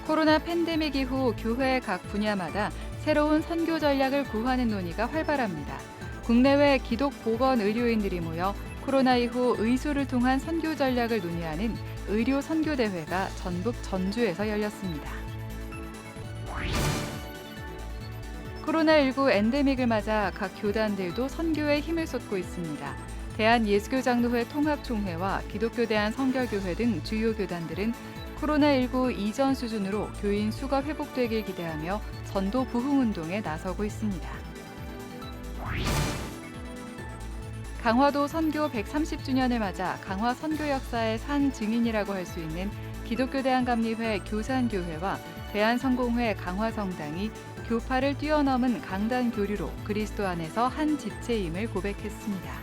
코로나 팬데믹 이후 교회 각 분야마다 새로운 선교 전략을 구하는 논의가 활발합니다. 국내외 기독 보건 의료인들이 모여 코로나 이후 의술을 통한 선교 전략을 논의하는 의료 선교 대회가 전북 전주에서 열렸습니다. 코로나19 엔데믹을 맞아 각 교단들도 선교에 힘을 쏟고 있습니다. 대한예수교장로회 통합총회와 기독교 대한성결교회 등 주요 교단들은 코로나19 이전 수준으로 교인 수가 회복되길 기대하며 전도 부흥운동에 나서고 있습니다. 강화도 선교 130주년을 맞아 강화 선교 역사의 산 증인이라고 할 수 있는 기독교 대한감리회 교산교회와 대한성공회 강화성당이 교파를 뛰어넘은 강단 교류로 그리스도 안에서 한 지체임을 고백했습니다.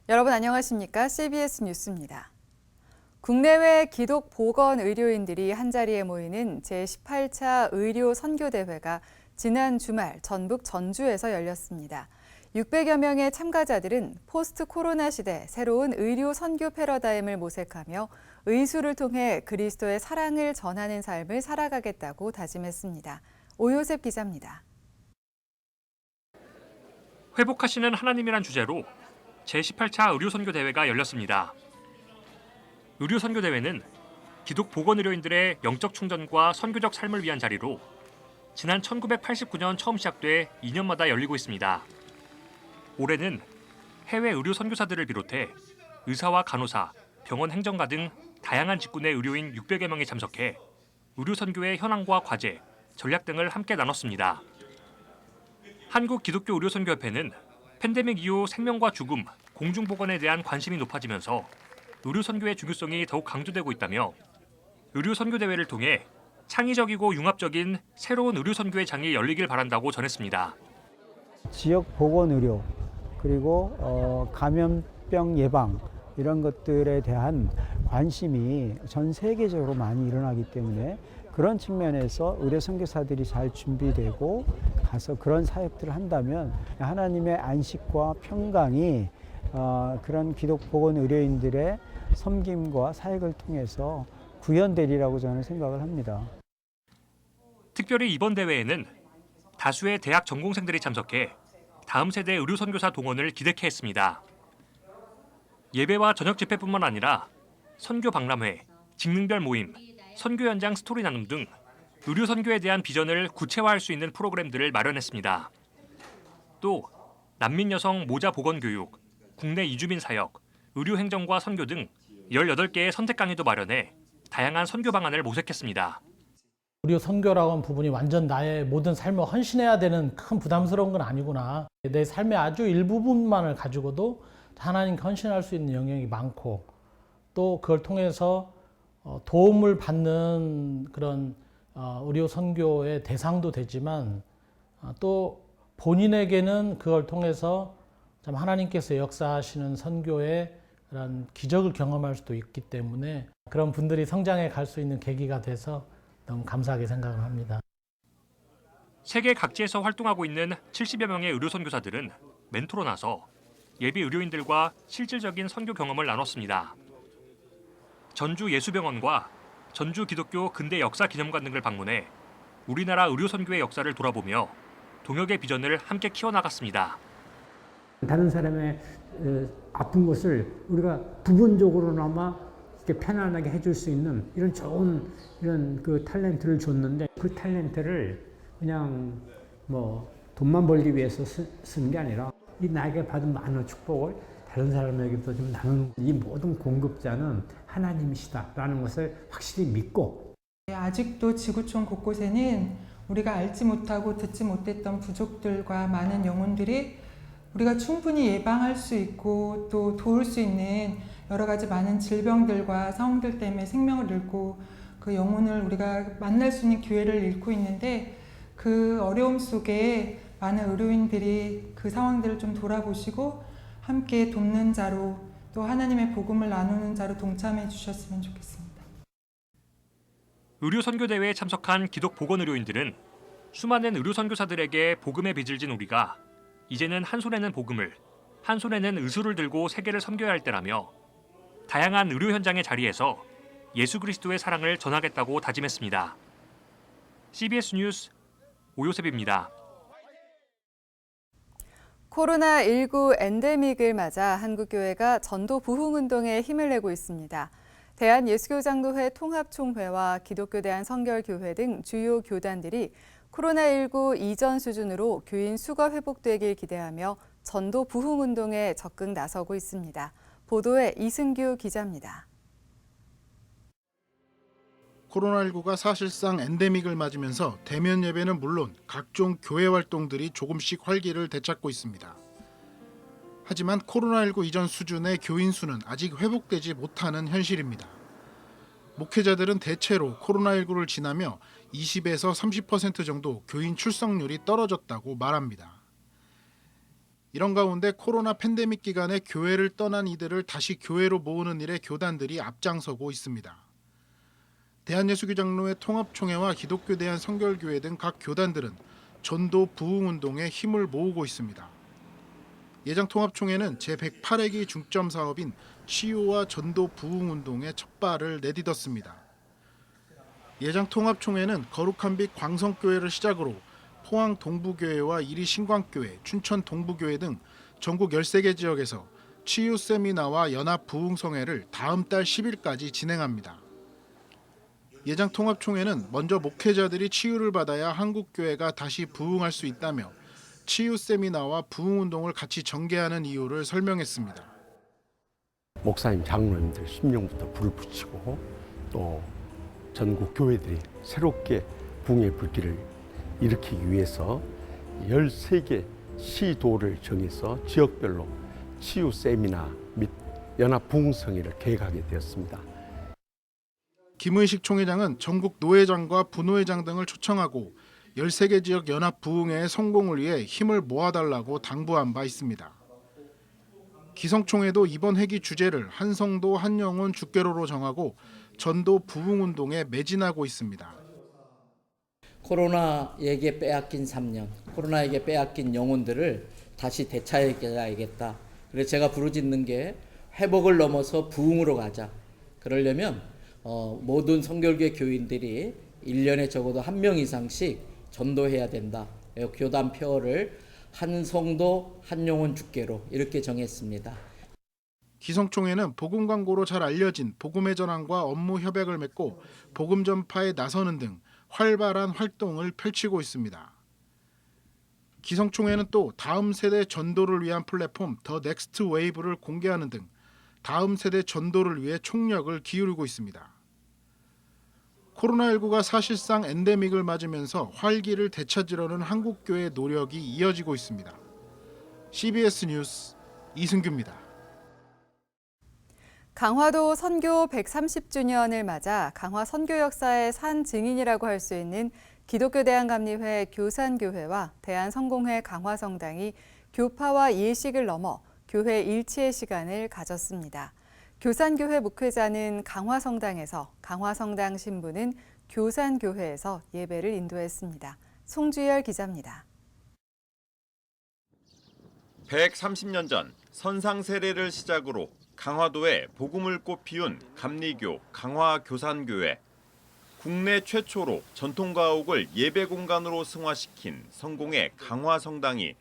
여러분 안녕하십니까? CBS 뉴스입니다. 국내외 기독 보건 의료인들이 한자리에 모이는 제18차 의료 선교 대회가 지난 주말 전북 전주에서 열렸습니다. 600여 명의 참가자들은 포스트 코로나 시대 새로운 의료 선교 패러다임을 모색하며 의술을 통해 그리스도의 사랑을 전하는 삶을 살아가겠다고 다짐했습니다. 오요셉 기자입니다. 회복하시는 하나님이란 주제로 제18차 의료선교대회가 열렸습니다. 의료선교대회는 기독 보건의료인들의 영적 충전과 선교적 삶을 위한 자리로 지난 1989년 처음 시작돼 2년마다 열리고 있습니다. 올해는 해외 의료선교사들을 비롯해 의사와 간호사, 병원 행정가 등 다양한 직군의 의료인 600여 명이 참석해 의료선교의 현황과 과제, 전략 등을 함께 나눴습니다. 한국기독교의료선교협회는 팬데믹 이후 생명과 죽음, 공중보건에 대한 관심이 높아지면서 의료선교의 중요성이 더욱 강조되고 있다며 의료선교대회를 통해 창의적이고 융합적인 새로운 의료선교의 장이 열리길 바란다고 전했습니다. 지역 보건의료 그리고 감염병 예방 이런 것들에 대한 관심이 전 세계적으로 많이 일어나기 때문에 그런 측면에서 의료 선교사들이 잘 준비되고 가서 그런 사역들을 한다면 하나님의 안식과 평강이 그런 기독 보건 의료인들의 섬김과 사역을 통해서 구현되리라고 저는 생각을 합니다. 특별히 이번 대회에는 다수의 대학 전공생들이 참석해 다음 세대 의료 선교사 동원을 기대케 했습니다. 예배와 저녁 집회뿐만 아니라 선교 박람회, 직능별 모임, 선교 현장 스토리 나눔 등 의료 선교에 대한 비전을 구체화할 수 있는 프로그램들을 마련했습니다. 또 난민 여성 모자 보건 교육, 국내 이주민 사역, 의료 행정과 선교 등 18개의 선택 강의도 마련해 다양한 선교 방안을 모색했습니다. 의료 선교라고 하는 부분이 완전 나의 모든 삶을 헌신해야 되는 큰 부담스러운 건 아니구나. 내 삶의 아주 일부분만을 가지고도 하나님께 헌신할 수 있는 영역이 많고 또 그걸 통해서 도움을 받는 그런 의료 선교의 대상도 되지만 또 본인에게는 그걸 통해서 참 하나님께서 역사하시는 선교의 그런 기적을 경험할 수도 있기 때문에 그런 분들이 성장해 갈 수 있는 계기가 돼서 너무 감사하게 생각을 합니다. 세계 각지에서 활동하고 있는 70여 명의 의료 선교사들은 멘토로 나서 예비 의료인들과 실질적인 선교 경험을 나눴습니다. 전주 예수병원과 전주 기독교 근대 역사 기념관 등을 방문해 우리나라 의료 선교의 역사를 돌아보며 동역의 비전을 함께 키워나갔습니다. 다른 사람의 아픈 것을 우리가 부분적으로나마 이렇게 편안하게 해줄 수 있는 이런 좋은 이런 그 탤런트를 줬는데 그 탤런트를 그냥 뭐 돈만 벌기 위해서 쓰는 게 아니라 이 나에게 받은 많은 축복을 다른 사람에게도 좀 나누는 이 모든 공급자는 하나님이시다라는 것을 확실히 믿고 아직도 지구촌 곳곳에는 우리가 알지 못하고 듣지 못했던 부족들과 많은 영혼들이 우리가 충분히 예방할 수 있고 또 도울 수 있는 여러 가지 많은 질병들과 상황들 때문에 생명을 잃고 그 영혼을 우리가 만날 수 있는 기회를 잃고 있는데 그 어려움 속에 많은 의료인들이 그 상황들을 좀 돌아보시고 함께 돕는 자로 또 하나님의 복음을 나누는 자로 동참해 주셨으면 좋겠습니다. 의료 선교 대회에 참석한 기독 보건 의료인들은 수많은 의료 선교사들에게 복음의 빚을 진 우리가 이제는 한 손에는 복음을, 한 손에는 의술을 들고 세계를 섬겨야 할 때라며 다양한 의료 현장의 자리에서 예수 그리스도의 사랑을 전하겠다고 다짐했습니다. CBS 뉴스 오요셉입니다. 코로나19 엔데믹을 맞아 한국교회가 전도 부흥운동에 힘을 내고 있습니다. 대한예수교장로회 통합총회와 기독교 대한성결교회 등 주요 교단들이 코로나19 이전 수준으로 교인 수가 회복되길 기대하며 전도 부흥운동에 적극 나서고 있습니다. 보도에 이승규 기자입니다. 코로나19가 사실상 엔데믹을 맞으면서 대면 예배는 물론 각종 교회 활동들이 조금씩 활기를 되찾고 있습니다. 하지만 코로나19 이전 수준의 교인 수는 아직 회복되지 못하는 현실입니다. 목회자들은 대체로 코로나19를 지나며 20에서 30% 정도 교인 출석률이 떨어졌다고 말합니다. 이런 가운데 코로나 팬데믹 기간에 교회를 떠난 이들을 다시 교회로 모으는 일에 교단들이 앞장서고 있습니다. 대한예수교장로회 통합총회와 기독교 대한성결교회 등 각 교단들은 전도 부흥운동에 힘을 모으고 있습니다. 예장 통합총회는 제108회기 중점 사업인 치유와 전도 부흥운동에 첫 발을 내딛었습니다. 예장 통합총회는 거룩한 빛 광성교회를 시작으로 포항 동부교회와 이리 신광교회, 춘천 동부교회 등 전국 13개 지역에서 치유 세미나와 연합 부흥성회를 다음 달 10일까지 진행합니다. 예장 통합총회는 먼저 목회자들이 치유를 받아야 한국교회가 다시 부흥할 수 있다며 치유 세미나와 부흥운동을 같이 전개하는 이유를 설명했습니다. 목사님, 장로님들 심령부터 불을 붙이고 또 전국 교회들이 새롭게 부흥의 불길을 일으키기 위해서 13개 시도를 정해서 지역별로 치유 세미나 및 연합 부흥성회를 계획하게 되었습니다. 김의식 총회장은 전국 노회장과 부노회장 등을 초청하고 13개 지역 연합 부흥회의 성공을 위해 힘을 모아달라고 당부한 바 있습니다. 기성총회도 이번 회기 주제를 한성도 한영혼 주께로로 정하고 전도 부흥운동에 매진하고 있습니다. 코로나에게 빼앗긴 3년, 코로나에게 빼앗긴 영혼들을 다시 되찾아야겠다. 그래서 제가 부르짖는 게 회복을 넘어서 부흥으로 가자. 그러려면 모든 성결교회 교인들이 1년에 적어도 1명 이상씩 전도해야 된다. 교단 표어를 한성도 한영혼 주께로 이렇게 정했습니다. 기성총회는 복음 광고로 잘 알려진 복음의 전환과 업무 협약을 맺고 복음 전파에 나서는 등 활발한 활동을 펼치고 있습니다. 기성총회는 또 다음 세대 전도를 위한 플랫폼 더 넥스트 웨이브를 공개하는 등 다음 세대 전도를 위해 총력을 기울이고 있습니다. 코로나19가 사실상 엔데믹을 맞으면서 활기를 되찾으려는 한국교회의 노력이 이어지고 있습니다. CBS 뉴스 이승규입니다. 강화도 선교 130주년을 맞아 강화 선교 역사의 산 증인이라고 할 수 있는 기독교 대한감리회 교산교회와 대한성공회 강화성당이 교파와 예식을 넘어 교회 일치의 시간을 가졌습니다. 교산교회 목회자는 강화성당에서, 강화성당 신부는 교산교회에서 예배를 인도했습니다. 송주열 기자입니다. 130년 전 선상 세례를 시작으로 강화도에 복음을 꽃피운 감리교 강화교산교회. 국내 최초로 전통가옥을 예배 공간으로 승화시킨 성공의 강화성당이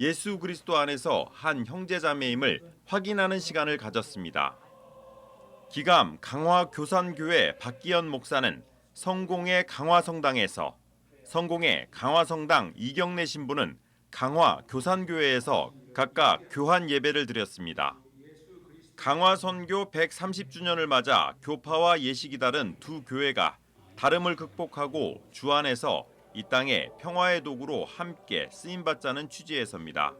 예수 그리스도 안에서 한 형제자매임을 확인하는 시간을 가졌습니다. 기감 강화교산교회 박기현 목사는 성공의 강화성당에서, 성공의 강화성당 이경래 신부는 강화교산교회에서 각각 교환 예배를 드렸습니다. 강화선교 130주년을 맞아 교파와 예식이 다른 두 교회가 다름을 극복하고 주 안에서 이 땅의 평화의 도구로 함께 쓰임받자는 취지에서입니다.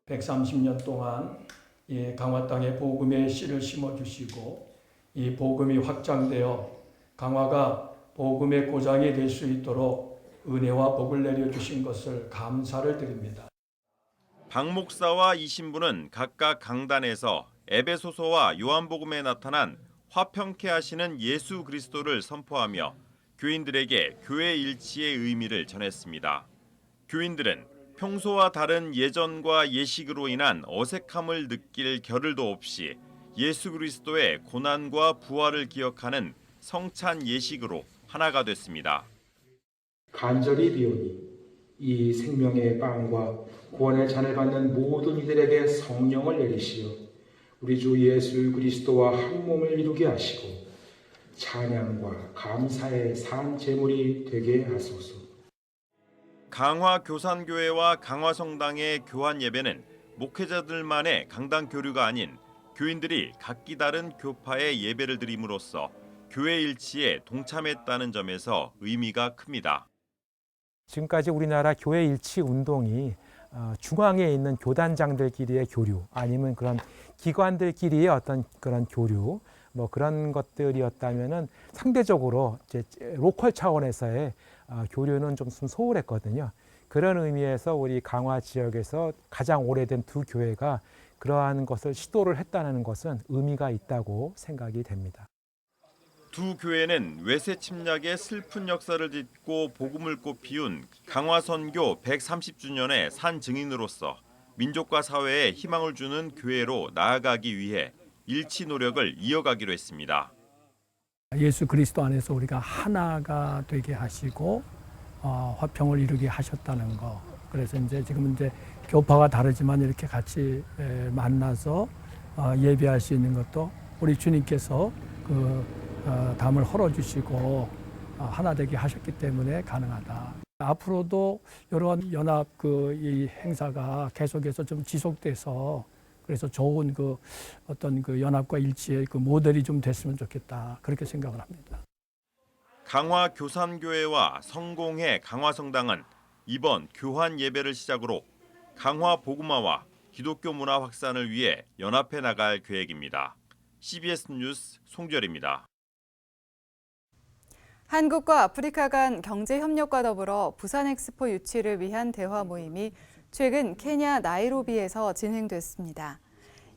130년 동안 이 강화 땅에 복음의 씨를 심어주시고 이 복음이 확장되어 강화가 복음의 고장이 될 수 있도록 은혜와 복을 내려주신 것을 감사를 드립니다. 박 목사와 이 신부는 각각 강단에서 에베소서와 요한복음에 나타난 화평케 하시는 예수 그리스도를 선포하며 교인들에게 교회 일치의 의미를 전했습니다. 교인들은 평소와 다른 예전과 예식으로 인한 어색함을 느낄 겨를도 없이 예수 그리스도의 고난과 부활을 기억하는 성찬 예식으로 하나가 됐습니다. 간절히 비오니 이 생명의 빵과 구원의 잔을 받는 모든 이들에게 성령을 내리시어 우리 주 예수 그리스도와 한 몸을 이루게 하시고 찬양과 감사의 산 제물이 되게 하소서. 강화 교산교회와 강화성당의 교환 예배는 목회자들만의 강당 교류가 아닌 교인들이 각기 다른 교파의 예배를 드림으로써 교회 일치에 동참했다는 점에서 의미가 큽니다. 지금까지 우리나라 교회 일치 운동이 중앙에 있는 교단장들끼리의 교류 아니면 그런 기관들끼리의 어떤 그런 교류 뭐 그런 것들이었다면은 상대적으로 이제 로컬 차원에서의 교류는 좀 소홀했거든요. 그런 의미에서 우리 강화 지역에서 가장 오래된 두 교회가 그러한 것을 시도를 했다는 것은 의미가 있다고 생각이 됩니다. 두 교회는 외세 침략의 슬픈 역사를 딛고 복음을 꽃피운 강화 선교 130주년의 산 증인으로서 민족과 사회에 희망을 주는 교회로 나아가기 위해 일치 노력을 이어가기로 했습니다. 예수 그리스도 안에서 우리가 하나가 되게 하시고 화평을 이루게 하셨다는 거. 그래서 이제 지금 이제 교파가 다르지만 이렇게 같이 만나서 예배할 수 있는 것도 우리 주님께서 그 담을 헐어주시고 하나 되게 하셨기 때문에 가능하다. 앞으로도 이런 연합 이 행사가 계속해서 좀 지속돼서 그래서 좋은 그 어떤 그 연합과 일치의 그 모델이 좀 됐으면 좋겠다. 그렇게 생각을 합니다. 강화 교산교회와 성공회 강화성당은 이번 교환 예배를 시작으로 강화 복음화와 기독교 문화 확산을 위해 연합해 나갈 계획입니다. CBS 뉴스 송주열입니다. 한국과 아프리카 간 경제협력과 더불어 부산엑스포 유치를 위한 대화 모임이 최근 케냐 나이로비에서 진행됐습니다.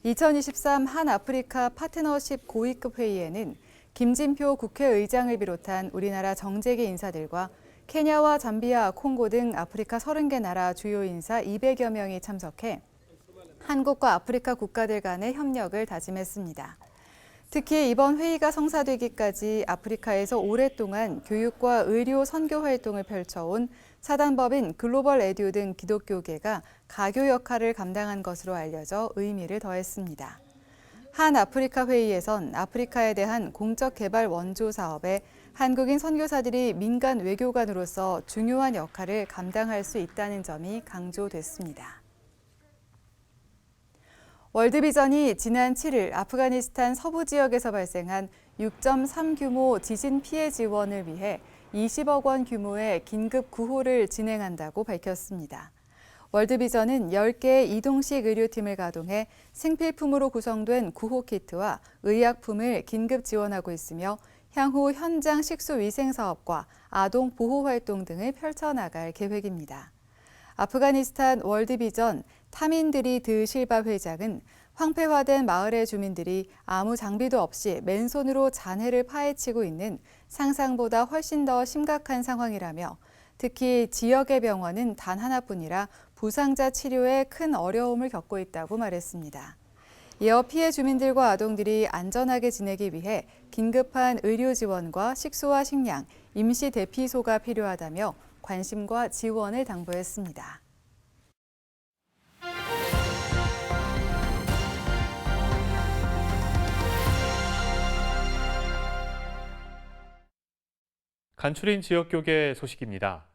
2023 한아프리카 파트너십 고위급 회의에는 김진표 국회의장을 비롯한 우리나라 정재계 인사들과 케냐와 잠비아, 콩고 등 아프리카 30개 나라 주요 인사 200여 명이 참석해 한국과 아프리카 국가들 간의 협력을 다짐했습니다. 특히 이번 회의가 성사되기까지 아프리카에서 오랫동안 교육과 의료 선교 활동을 펼쳐온 사단법인 글로벌 에듀 등 기독교계가 가교 역할을 감당한 것으로 알려져 의미를 더했습니다. 한 아프리카 회의에선 아프리카에 대한 공적 개발 원조 사업에 한국인 선교사들이 민간 외교관으로서 중요한 역할을 감당할 수 있다는 점이 강조됐습니다. 월드비전이 지난 7일 아프가니스탄 서부 지역에서 발생한 6.3 규모 지진 피해 지원을 위해 20억 원 규모의 긴급 구호를 진행한다고 밝혔습니다. 월드비전은 10개의 이동식 의료팀을 가동해 생필품으로 구성된 구호 키트와 의약품을 긴급 지원하고 있으며 향후 현장 식수 위생 사업과 아동 보호 활동 등을 펼쳐나갈 계획입니다. 아프가니스탄 월드비전 타민드리 드 실바 회장은 황폐화된 마을의 주민들이 아무 장비도 없이 맨손으로 잔해를 파헤치고 있는 상상보다 훨씬 더 심각한 상황이라며 특히 지역의 병원은 단 하나뿐이라 부상자 치료에 큰 어려움을 겪고 있다고 말했습니다. 이어 피해 주민들과 아동들이 안전하게 지내기 위해 긴급한 의료 지원과 식수와 식량, 임시 대피소가 필요하다며 관심과 지원을 당부했습니다. 간추린 지역교계 소식입니다.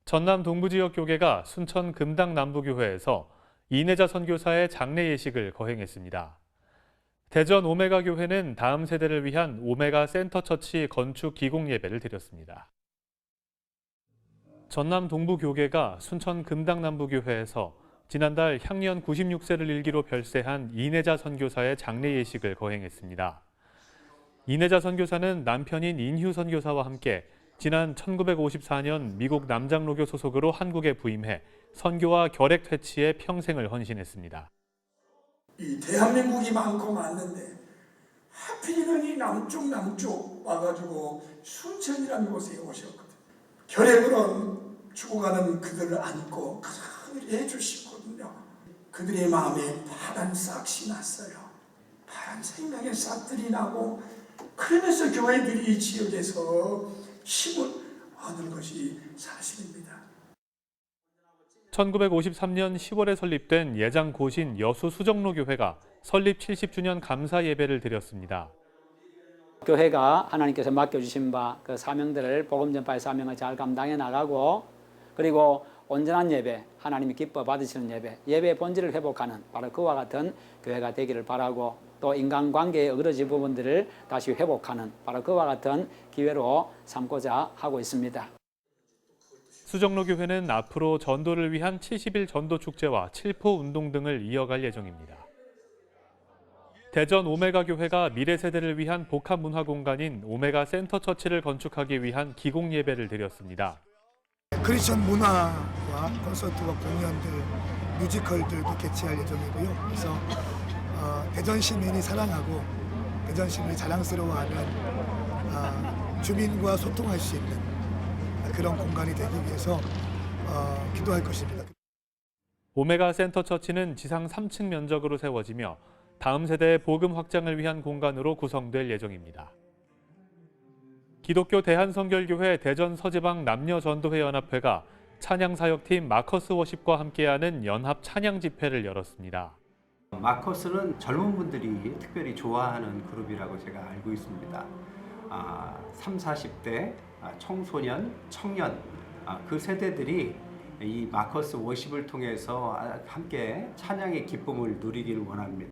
전남 동부지역교계가 순천 금당 남부교회에서 이내자 선교사의 장례 예식을 거행했습니다. 대전 오메가교회는 다음 세대를 위한 오메가 센터처치 건축 기공 예배를 드렸습니다. 전남 동부교계가 순천 금당 남부교회에서 지난달 향년 96세를 일기로 별세한 이내자 선교사의 장례 예식을 거행했습니다. 이내자 선교사는 남편인 인휴 선교사와 함께 지난 1954년 미국 남장로교 소속으로 한국에 부임해 선교와 결핵 퇴치에 평생을 헌신했습니다. 이 대한민국이 많고 많은데 하필이면 이 남쪽 와가지고 순천이라는 곳에 오셨거든요. 결핵으로 죽어가는 그들을 안고 큰 일 해주시거든요. 그들의 마음에 파란 싹이 났어요. 파란 생명의 싹들이 나고 그러면서 교회들이 이 지역에서 힘을 얻는 것이 사실입니다. 1953년 10월에 설립된 예장 고신 여수 수정로 교회가 설립 70주년 감사 예배를 드렸습니다. 교회가 하나님께서 맡겨주신 바 그 사명들을 복음 전파의 사명을 잘 감당해 나가고 그리고 온전한 예배, 하나님이 기뻐 받으시는 예배의 본질을 회복하는 바로 그와 같은 교회가 되기를 바라고 또 인간관계의 어그러진 부분들을 다시 회복하는 바로 그와 같은 기회로 삼고자 하고 있습니다. 수정로 교회는 앞으로 전도를 위한 70일 전도 축제와 칠포 운동 등을 이어갈 예정입니다. 대전 오메가 교회가 미래 세대를 위한 복합 문화 공간인 오메가 센터 처치를 건축하기 위한 기공 예배를 드렸습니다. 크리스천 문화와 콘서트와 공연들, 뮤지컬들도 개최할 예정이고요. 그래서 대전 시민이 사랑하고 대전 시민이 자랑스러워하는 주민과 소통할 수 있는 그런 공간이 되기 위해서 기도할 것입니다. 오메가 센터 처치는 지상 3층 면적으로 세워지며 다음 세대의 복음 확장을 위한 공간으로 구성될 예정입니다. 기독교 대한성결교회 대전 서지방 남녀전도회 연합회가 찬양사역팀 마커스 워십과 함께하는 연합 찬양 집회를 열었습니다. 마커스는 젊은 분들이 특별히 좋아하는 그룹이라고 제가 알고 있습니다. 3, 40대 청소년, 청년 그 세대들이 이 마커스 워십을 통해서 함께 찬양의 기쁨을 누리기를 원합니다.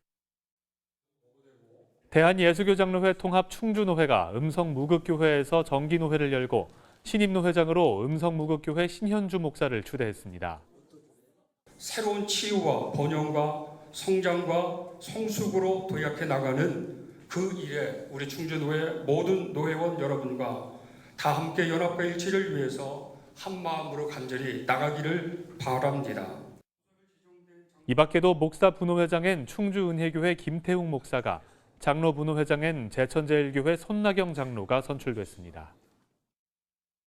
대한예수교장로회 통합 충주노회가 음성무극교회에서 정기노회를 열고 신임노회장으로 음성무극교회 신현주 목사를 추대했습니다. 새로운 치유와 번영과 성장과 성숙으로 도약해 나가는 그 일에 우리 충주노회 모든 노회원 여러분과 다 함께 연합과 일치를 위해서 한 마음으로 간절히 나가기를 바랍니다. 이 밖에도 목사 분호회장엔 충주은혜교회 김태웅 목사가 장로 분호회장엔 제천제일교회 손나경 장로가 선출됐습니다.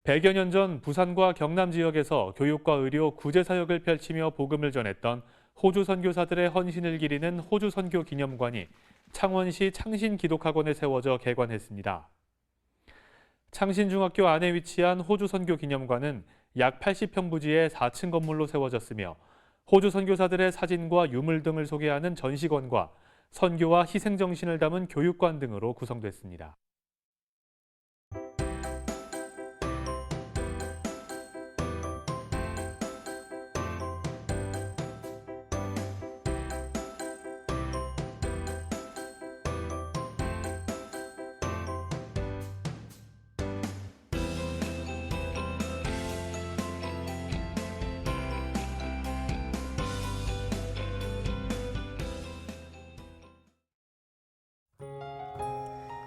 100여 년 전 부산과 경남 지역에서 교육과 의료, 구제사역을 펼치며 복음을 전했던 호주 선교사들의 헌신을 기리는 호주 선교 기념관이 창원시 창신기독학원에 세워져 개관했습니다. 창신중학교 안에 위치한 호주 선교 기념관은 약 80평 부지의 4층 건물로 세워졌으며 호주 선교사들의 사진과 유물 등을 소개하는 전시관과 선교와 희생정신을 담은 교육관 등으로 구성됐습니다.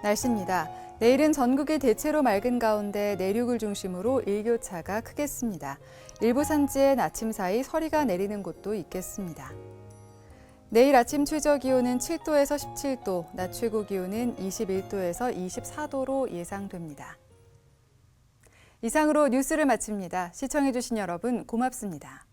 날씨입니다. 내일은 전국이 대체로 맑은 가운데 내륙을 중심으로 일교차가 크겠습니다. 일부 산지엔 아침 사이 서리가 내리는 곳도 있겠습니다. 내일 아침 최저 기온은 7도에서 17도, 낮 최고 기온은 21도에서 24도로 예상됩니다. 이상으로 뉴스를 마칩니다. 시청해주신 여러분 고맙습니다.